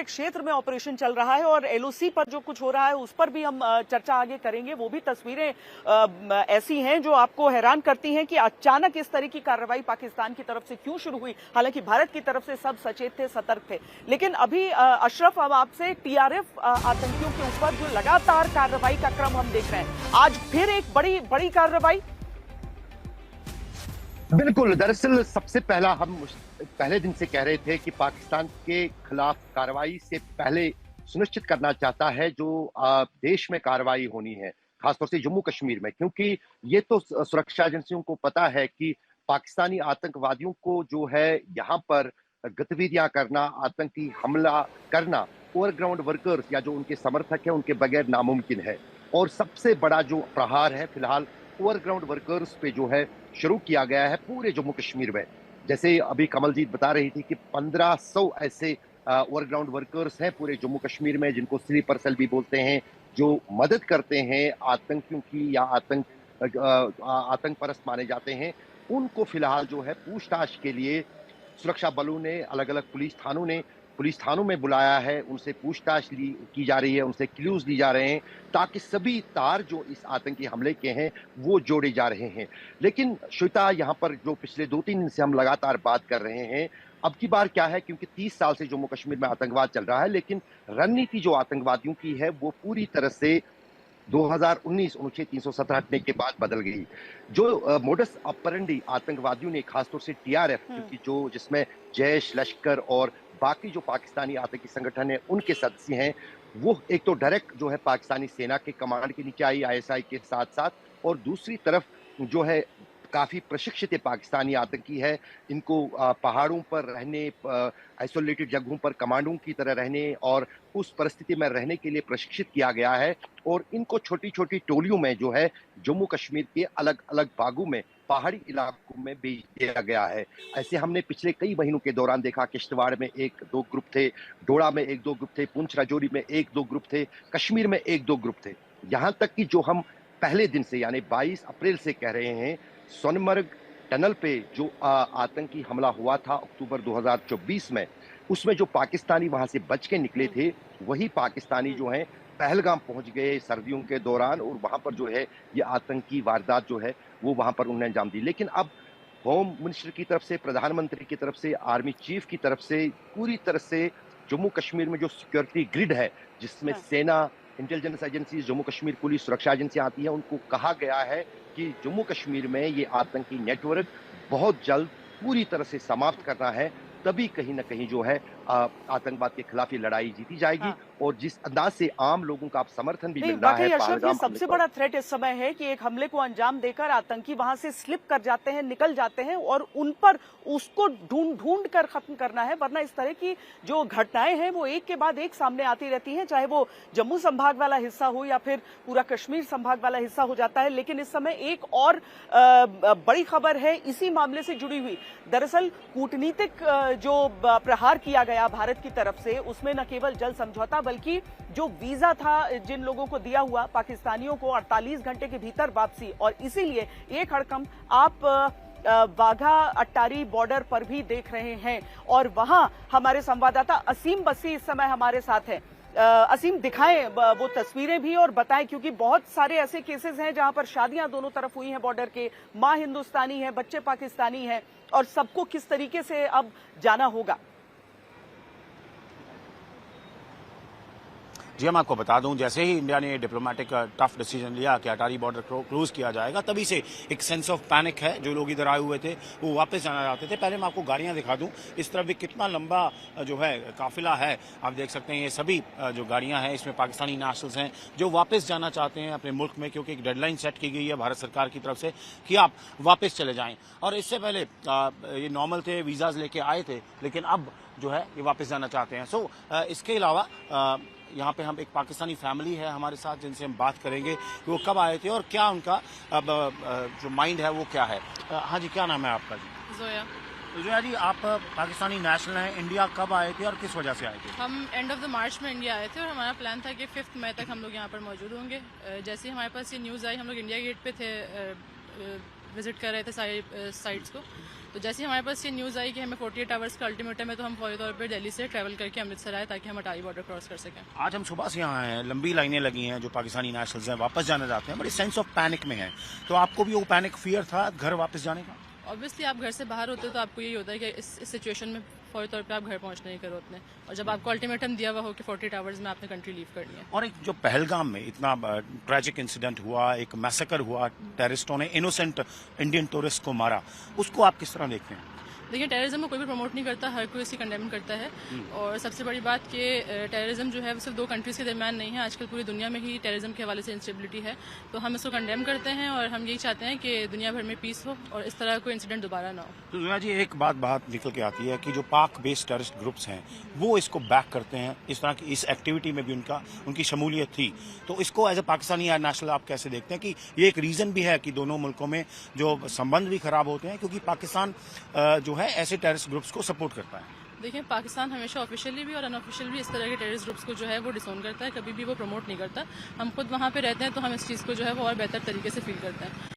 क्षेत्र में ऑपरेशन चल रहा है और एलओसी पर जो कुछ हो रहा है उस पर भी हम चर्चा आगे करेंगे। वो भी तस्वीरें ऐसी हैं जो आपको हैरान करती हैं कि अचानक इस तरह की कार्रवाई पाकिस्तान की तरफ से क्यों शुरू हुई। हालांकि भारत की तरफ से सब सचेत थे, सतर्क थे, लेकिन अभी अशरफ, अब आपसे टीआरएफ आतंकियों के ऊपर जो लगातार कार्रवाई का क्रम हम देख रहे हैं, आज फिर एक बड़ी कार्रवाई। बिल्कुल, दरअसल सबसे पहला हम पहले दिन से कह रहे थे कि पाकिस्तान के खिलाफ कार्रवाई से पहले सुनिश्चित करना चाहता है जो देश में कार्रवाई होनी है, खासतौर से जम्मू कश्मीर में, क्योंकि ये तो सुरक्षा एजेंसियों को पता है कि पाकिस्तानी आतंकवादियों को जो है यहाँ पर गतिविधियां करना, आतंकी हमला करना, ओवरग्राउंड वर्कर्स या जो उनके समर्थक हैं उनके बगैर नामुमकिन है। और सबसे बड़ा जो प्रहार है फिलहाल ओवरग्राउंड वर्कर्स पे जो है शुरू किया गया है पूरे जम्मू कश्मीर में। जैसे अभी कमलजीत बता रही थी कि 1500 ऐसे ओवरग्राउंड वर्कर्स हैं पूरे जम्मू कश्मीर में, जिनको स्लीपर सेल भी बोलते हैं, जो मदद करते हैं आतंकियों की या आतंक परस्त माने जाते हैं। उनको फिलहाल जो है पूछताछ के लिए सुरक्षा बलों ने, अलग अलग पुलिस थानों में बुलाया है, उनसे पूछताछ की जा रही है, उनसे क्लूज ली जा रहे हैं, ताकि सभी तार जो इस आतंकी हमले के हैं वो जोड़े जा रहे हैं। लेकिन श्वेता, यहाँ पर जो पिछले 2-3 दिन से हम लगातार बात कर रहे हैं, अब की बार क्या है, क्योंकि 30 साल से जम्मू कश्मीर में आतंकवाद चल रहा है, लेकिन रणनीति जो आतंकवादियों की है वो पूरी तरह से 2019 अनुच्छेद 317 हटने के बाद बदल गई। जो मोडस ऑपरेंडी आतंकवादियों ने, खासतौर से टीआरएफ, क्योंकि जो जिसमें जैश, लश्कर और बाकी जो पाकिस्तानी आतंकी संगठन है उनके सदस्य हैं, वो एक तो डायरेक्ट जो है पाकिस्तानी सेना के कमांड के नीचे आई, आईएसआई के साथ साथ, और दूसरी तरफ जो है काफी प्रशिक्षित पाकिस्तानी आतंकी है। इनको पहाड़ों पर रहने, आइसोलेटेड जगहों पर कमांडों की तरह रहने और उस परिस्थिति में रहने के लिए प्रशिक्षित किया गया है, और इनको छोटी छोटी टोलियों में जो है जम्मू कश्मीर के अलग अलग भागों में, पहाड़ी इलाकों में भेज दिया गया है। ऐसे हमने पिछले कई महीनों के दौरान देखा, किश्तवाड़ में 1-2 ग्रुप थे, डोडा में 1-2 ग्रुप थे, पुंछ राजौरी में 1-2 ग्रुप थे, कश्मीर में 1-2 ग्रुप थे। यहां तक कि जो हम पहले दिन से यानी 22 अप्रैल से कह रहे हैं, सोनमर्ग टनल पे जो आतंकी हमला हुआ था अक्टूबर 2024 में, उसमें जो पाकिस्तानी वहां से बच के निकले थे, वही पाकिस्तानी जो हैं पहलगाम पहुंच गए सर्दियों के दौरान, और वहां पर जो है ये आतंकी वारदात जो है वो वहां पर उन्होंने अंजाम दी। लेकिन अब होम मिनिस्टर की तरफ से, प्रधानमंत्री की तरफ से, आर्मी चीफ की तरफ से पूरी तरह से जम्मू कश्मीर में जो सिक्योरिटी ग्रिड है, जिसमें सेना, intelligence agency, Jammu Kashmir police, सुरक्षा एजेंसियां आती हैं, उनको कहा गया है कि जम्मू कश्मीर में ये आतंकी नेटवर्क बहुत जल्द पूरी तरह से समाप्त करना है, तभी कहीं ना कहीं जो है आतंकवाद के खिलाफ ये लड़ाई जीती जाएगी। और जिस अंदाज से आम लोगों का समर्थन भी मिल रहा है, ये सबसे बड़ा थ्रेट इस समय है कि एक हमले को अंजाम देकर आतंकी वहां से स्लिप कर जाते हैं, निकल जाते हैं, और उन पर उसको ढूंढ कर खत्म करना है, वरना इस तरह की जो घटनाएं हैं वो एक के बाद एक सामने आती रहती हैं, चाहे वो जम्मू संभाग वाला हिस्सा हो या फिर पूरा कश्मीर संभाग वाला हिस्सा हो जाता है। लेकिन इस समय एक और बड़ी खबर है इसी मामले से जुड़ी हुई। दरअसल कूटनीतिक जो प्रहार किया गया भारत की तरफ से, उसमें न केवल जल समझौता बल्कि जो वीजा था जिन लोगों को दिया हुआ पाकिस्तानियों को 48 घंटे के भीतर वापसी, और इसीलिए एक हड़कंप आप वाघा अट्टारी बॉर्डर पर भी देख रहे हैं, और वहां हमारे संवाददाता असीम बसी इस समय हमारे साथ हैं। असीम, दिखाएं वो तस्वीरें भी और बताएं, क्योंकि बहुत सारे ऐसे केसेस हैं जहां पर शादियां दोनों तरफ हुई हैं बॉर्डर के, मां हिंदुस्तानी है, बच्चे पाकिस्तानी हैं, और सबको किस तरीके से अब जाना होगा। जी, मैं आपको बता दूं, जैसे ही इंडिया ने डिप्लोमेटिक टफ डिसीजन लिया कि अटारी बॉर्डर को क्लोज किया जाएगा, तभी से एक सेंस ऑफ पैनिक है। जो लोग इधर आए हुए थे वो वापस जाना चाहते थे। पहले मैं आपको गाड़ियां दिखा दूं, इस तरफ भी कितना लंबा जो है काफिला है, आप देख सकते हैं। ये सभी जो गाड़ियां हैं इसमें पाकिस्तानी नेशनल्स हैं जो वापस जाना चाहते हैं अपने मुल्क में, क्योंकि एक डेडलाइन सेट की गई है भारत सरकार की तरफ से कि आप वापस चले जाएं। और इससे पहले ये नॉर्मल थे, वीजाज लेके आए थे, लेकिन अब जो है ये वापस जाना चाहते हैं। इसके अलावा यहाँ पे हम एक पाकिस्तानी फैमिली है हमारे साथ, जिनसे हम बात करेंगे कि वो कब आए थे और क्या उनका अब जो माइंड है वो क्या है। हाँ जी, क्या नाम है आपका? जी, जोया। जोया जी, आप पाकिस्तानी नेशनल हैं, इंडिया कब आए थे और किस वजह से आए थे? हम एंड ऑफ द मार्च में इंडिया आए थे, और हमारा प्लान था कि 5 मई तक हम लोग यहाँ पर मौजूद होंगे। जैसे ही हमारे पास ये न्यूज़ आई, हम लोग इंडिया गेट पे थे, विजिट कर रहे थे सारी साइट्स को, तो जैसे ही हमारे पास ये न्यूज़ आई कि हमें 48 आवर्स का अल्टीमेटम है, तो हम फौरी तौर पर दिल्ली से ट्रैवल करके अमृतसर आए ताकि हम अटारी बॉर्डर क्रॉस कर सकें। आज हम सुबह से यहाँ हैं, लंबी लाइनें लगी हैं, जो पाकिस्तानी नेशनल्स हैं वापस जाना चाहते हैं, बड़ी सेंस ऑफ पैनिक में है। तो आपको भी वो पैनिक फियर था घर वापस जाने का? ऑब्वियसली आप घर से बाहर होते हो तो आपको यही होता है कि इस सिचुएशन में फौरी तौर पे आप घर पहुंचने ही करो उतने, और जब आपको अल्टीमेटम दिया हुआ हो कि 48 आवर्स में आपने कंट्री लीव करनी है। और एक जो पहलगाम में इतना ट्रैजिक इंसिडेंट हुआ, एक मैसेकर हुआ, टेररिस्टों ने इनोसेंट इंडियन टूरिस्ट को मारा, उसको आप किस तरह देखते हैं? देखिए, टेररिज्म को कोई भी प्रमोट नहीं करता, हर कोई इसी कंडेम करता है। और सबसे बड़ी बात कि टेररिज्म जो है वो सिर्फ दो कंट्रीज के दरमियान नहीं है, आजकल पूरी दुनिया में ही टेररिज्म के हवाले से इंस्टेबिलिटी है। तो हम इसको कंडेम करते हैं और हम यही चाहते हैं कि दुनिया भर में पीस हो और इस तरह कोई इंसिडेंट दोबारा ना हो। तो दुनिया जी, एक बात निकल के आती है कि जो पाक बेस्ड टेररिस्ट ग्रुप्स हैं वो इसको बैक करते हैं, इस तरह की इस एक्टिविटी में भी उनकी शमूलियत थी। तो इसको एज ए पाकिस्तानी या नेशनल आप कैसे देखते हैं कि ये एक रीजन भी है कि दोनों मुल्कों में जो संबंध भी खराब होते हैं, क्योंकि पाकिस्तान जो है ऐसे टेररिस्ट ग्रुप्स को सपोर्ट करता है? देखिए, पाकिस्तान हमेशा ऑफिशियली भी और अनऑफिशियल भी इस तरह के टेररिस्ट ग्रुप्स को जो है वो डिसोन करता है, कभी भी वो प्रमोट नहीं करता। हम खुद वहाँ पे रहते हैं तो हम इस चीज़ को जो है वो और बेहतर तरीके से फील करते हैं।